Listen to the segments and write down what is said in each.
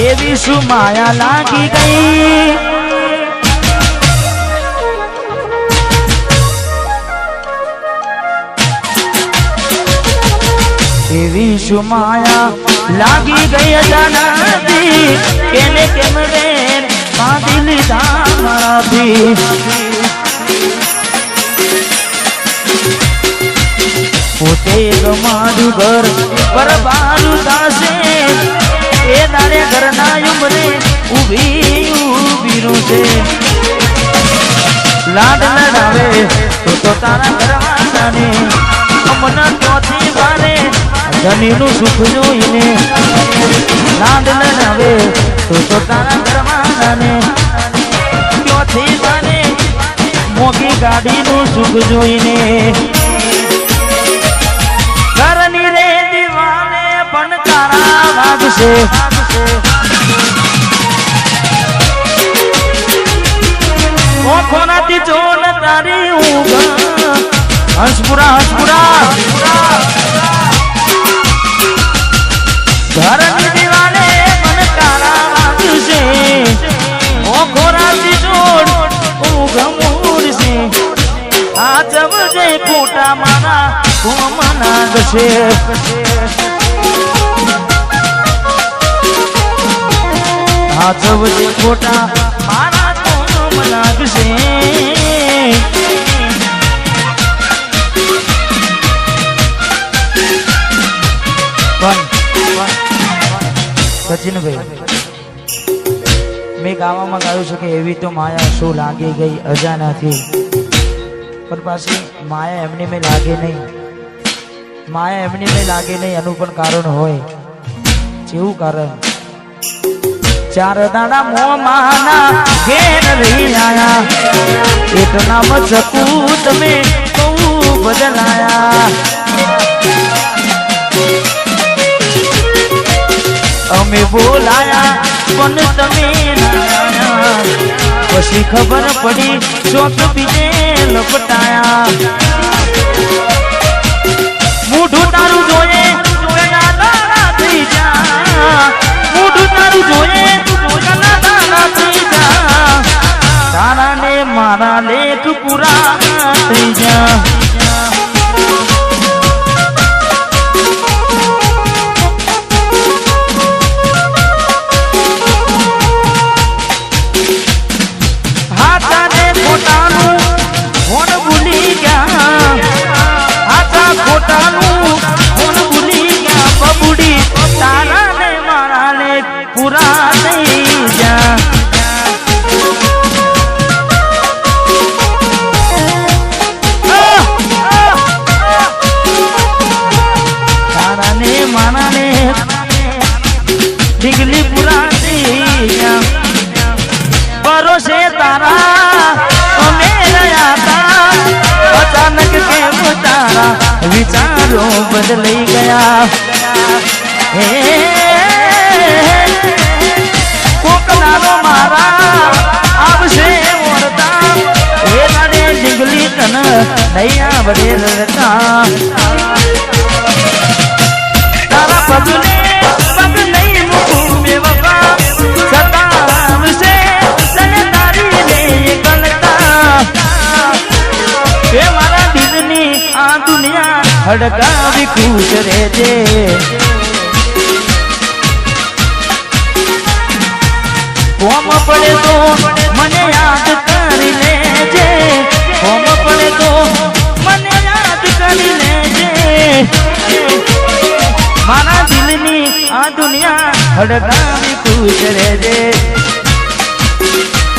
એવી શું માયા લાગી ગઈ એવી શું માયા લાગી ગઈ અજાનાથી કેને કેમ રે બાંધી લીધા મારાથી પોતે ગમાડું ઘર બરબારું થાશે એ દાડે ઘરના ઉમરે ઊભી છે લાડ લડાવે તો તારા ઘરવાળાને અમના ચોથી વારે ધનીનું સુખ જોઈને લાડ લડાવે તો તારા ઘરવાળાને ચોથી વારે મોગી ગાડીનું સુખ જોઈને ઘરની રે દીવાને પણ તારા વાગશે ઓખોનાથી જોન તારી ઊંઘ હંસપુરા ઘરની દીવાને પણ તારા વાગશે ઓખોનાથી જોન ઊંઘ મૂડશે આ જવજે ખોટા મારા કોમના ગશે આ જવજે ખોટા મારા કોમના ગશે સચિનભાઈ મેં ગાવામાં ગાયું છે કે એવી તો માયા શું લાગી ગઈ અજાનાથી પણ પાછી માયા એમની મેં લાગે નહીં માયા એમની મેં લાગે નહીં એનું પણ કારણ હોય જેવું કારણ ચાર દાડા મોમાના ઘેર રહી આયા એટલા મચકું તમે બહુ બદલાયા અમે બોલાયા પણ તમે પછી ખબર પડી ચોક બીજે લપટાયા મોઢું તારું જોઈએ થઈ જા મોઢું તારું જોઈએ થઈ જા તારા ને મારા લેખ પૂરા થઈ જા ઢીગલી પુરાતી ભરોસે તારા અમે રહ્યા તા અચાનક કેમ તારા વિચારો બદલાઈ ગયા હે કોકનાનો મારા આવશે વરતા એ નાડે ઢીગલી તન નહીં આવડે રડતા તારા પગને હડકાવી ખુશ રહેજે કોમ પડે તો મને યાદ કરી લેજે કોમ પડે તો મને યાદ કરી લેજે મારા દિલની આ દુનિયા હડકાવી ખુશ રહેજે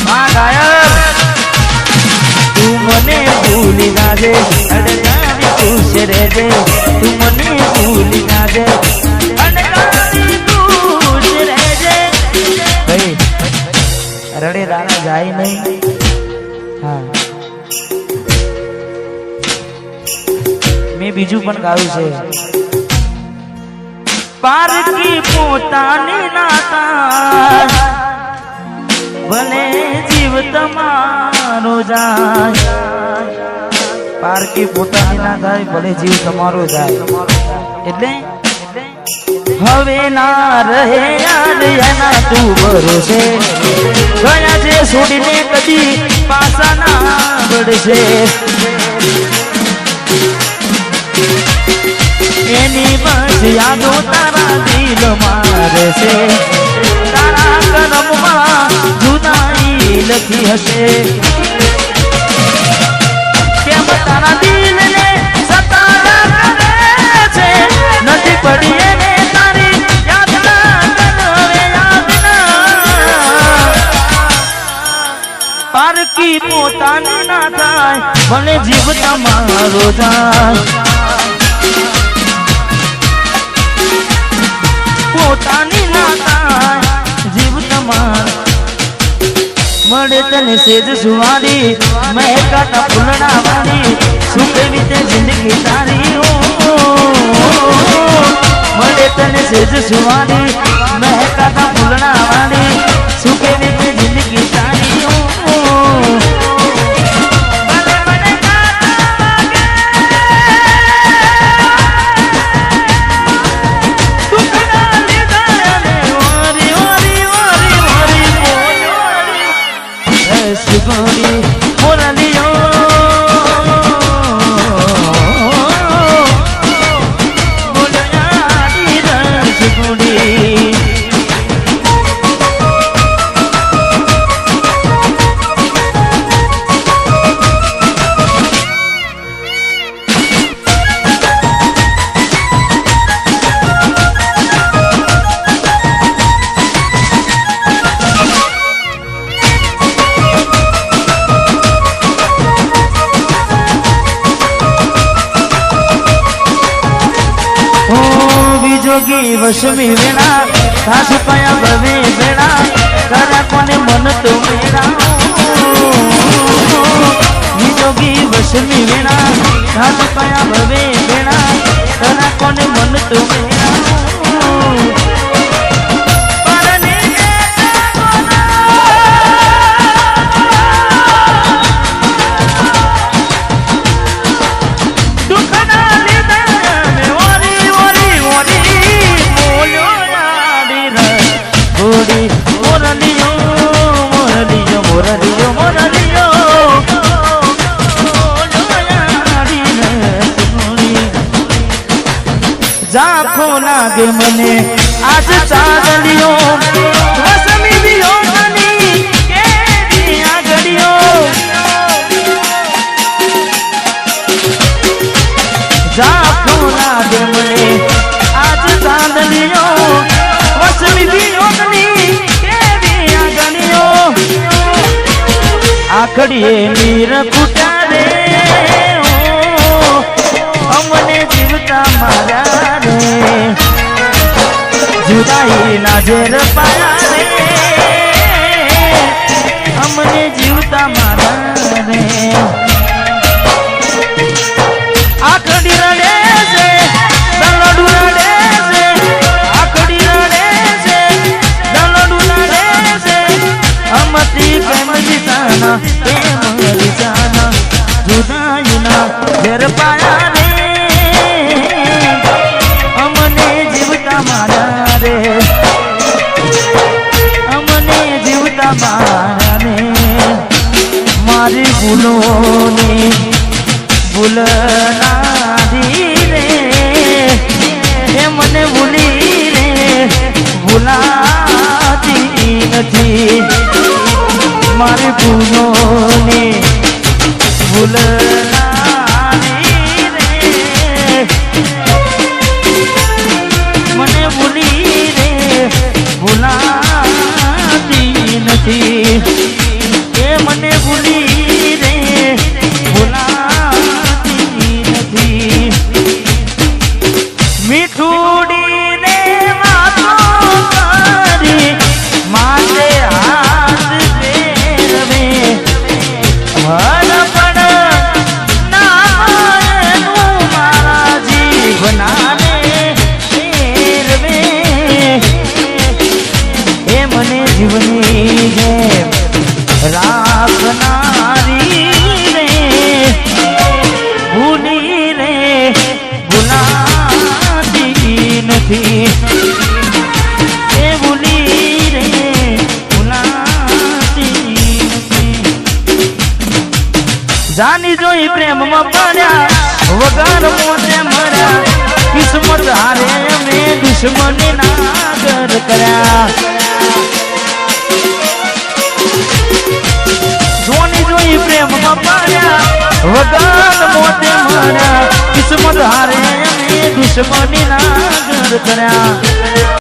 મા ગાયબ તું મને ભૂલી ના દે હડકાવી ખુશ રહેજે તું મને ભૂલી ના દે હડકાવી ખુશ રહેજે ભાઈ રડે રાણા જાય નહીં હા મેં બીજું પણ ગાયું છે પારકી પોતાની નાતા ભલે જીવ તમારો જાય પારકી પોતાની ના થાય ભલે જીવ તમારો જાય એટલે હવે ના રહે યાદ એના તું ભરોસે ગયા છે છોડીને કદી પાછા ના વળશે એની બસ યાદો તારા દિલ મારે છે તારા કરમમાં જુદાઈ લખી હશે કેમ તારા દિલને સતાયા કરે છે નથી પડી એને તારી યાદ ના કરે યાદ ના પારકી પોતાની ના થાય ભલે જીવ તમારો જાય પોતાની ના થાય જીવ તમાર મળે તને સેજ સુવારી મહેકાતા ફૂલડા વાળી શું કેવી તે જિંદગી તારી મળે તને સેજ સુવારી મહેકાતા ફૂલડા વાળી શું કેવી તે જિંદગી તારી जोगी वशमी वेणा सास पाया भवे बेड़ा करा कोने मन तो मेरा जोगी वशमी वेणा सास पाया भवे बेड़ा करा कोने मन तो मेरा जाखो लागे मने आज चांदलियो वसमी दियो मनी के दिया गड़ियो जाखो लागे मने आज चांदलियो वसमी दियो मनी के दिया गड़ियो आखड़िए नीर कुटारे अमने जीवता मारा जुदाई ना जेर पाया रे हमने जीवता मारा रे आखड़ी रड़े से दलडू रड़े से आखड़ी रड़े से दलडू रड़े से हमती प्रेम जिताना प्रेम जिताना जुदाई ना जेर पाया रे हमने जीवता मारा रे हमने जीवता मारा रे मारी भूलों ने भूलना दी रे हे मने भूली रे भूलाती नहीं मारी भूलों ने भूलना के मने भूली रे भूलाती नहीं मीठूड़ी ने वातो करी माथे हाथ फेरवे हरपण જાની જોઈ પ્રેમમાં પડ્યા વગર મોતે મર્યા કિસ્મત હારે મેં દુશ્મની નાગર કર્યા જોની જોઈ પ્રેમમાં પડ્યા વગર મોતે મર્યા કિસ્મત હારે મેં દુશ્મની નાગર કર્યા